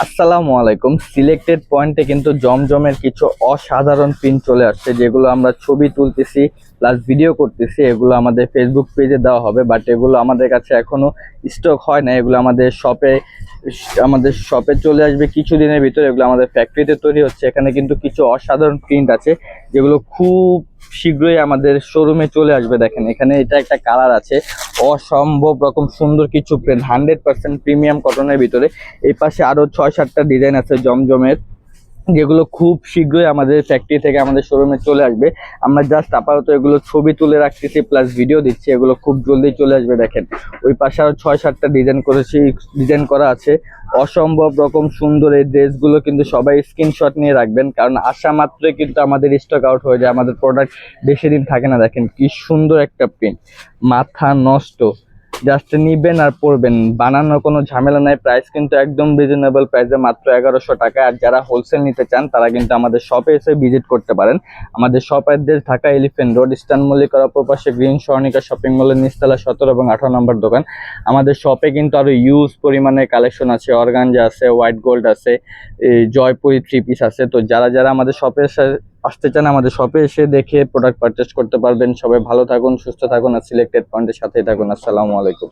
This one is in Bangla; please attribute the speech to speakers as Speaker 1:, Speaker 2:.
Speaker 1: আসসালামু আলাইকুম। সিলেক্টেড পয়েন্টে কিন্তু জমজমের কিছু অসাধারণ প্রিন্ট চলে আসছে, যেগুলো আমরা ছবি তুলতেছি প্লাস ভিডিও করতেছি। এগুলো আমাদের ফেসবুক পেজে দেওয়া হবে, বাট এগুলো আমাদের কাছে এখনো স্টক হয় না। এগুলো আমাদের শপে চলে আসবে কিছুদিনের ভিতরে। এগুলো আমাদের ফ্যাক্টরিতে তৈরি হচ্ছে। এখানে কিন্তু কিছু অসাধারণ প্রিন্ট আছে যেগুলো খুব শীঘ্রই আমাদের শোরুমে চলে আসবে। দেখেন এখানে এটা একটা কালার আছে, অসম্ভব রকম সুন্দর কিছু প্রিন্ট, 100% প্রিমিয়াম কটনের ভিতরে। এই পাশে আরো 6-7টা ডিজাইন আছে জমজমের, যেগুলো খুব শীঘ্রই আমাদের ফ্যাক্টরি থেকে আমাদের শোরুমে চলে আসবে। আমরা জাস্ট আপাতত এগুলো ছবি তুলে রাখতেছি প্লাস ভিডিও দিচ্ছি, এগুলো খুব জলদি চলে আসবে। দেখেন ওই পাশে আরো 6-7টা ডিজাইন করা আছে, অসম্ভব রকম সুন্দর। এই ড্রেসগুলো কিন্তু সবাই স্ক্রিনশট নিয়ে রাখবেন, কারণ আসা মাত্রই কিন্তু আমাদের স্টক আউট হয়ে যায়, আমাদের প্রোডাক্ট বেশি দিন থাকে না। দেখেন কি সুন্দর একটা প্রিন্ট, মাথা নষ্ট। জাস্ট নিবেন আর পরবেন, বানানোর কোনো ঝামেলা নাই। প্রাইস কিন্তু একদম রিজনেবল প্রাইসে, মাত্র 1100 টাকা। আর যারা হোলসেল নিতে চান তারা কিন্তু আমাদের শপে এসে ভিজিট করতে পারেন। আমাদের shop address Dhaka elephant road, eastern মল্লিকার অপর পাশে গ্রিন স্বর্ণিকা শপিং মলের নিচতলা 17 এবং 18 নম্বর দোকান। আমাদের শপে কিন্তু আরো ইউজ পরিমাণে কালেকশন আছে, অর্গানজা আছে, হোয়াইট গোল্ড আছে, এই জয়পুরি 3 পিস আছে। তো যারা যারা আমাদের শপে আসতে চান আমাদের শপে এসে দেখে প্রোডাক্ট পারচেস করতে পারবেন। সবাই ভালো থাকুন, সুস্থ থাকুন আর সিলেক্টেড পয়েন্টের সাথেই থাকুন। আসসালামু আলাইকুম।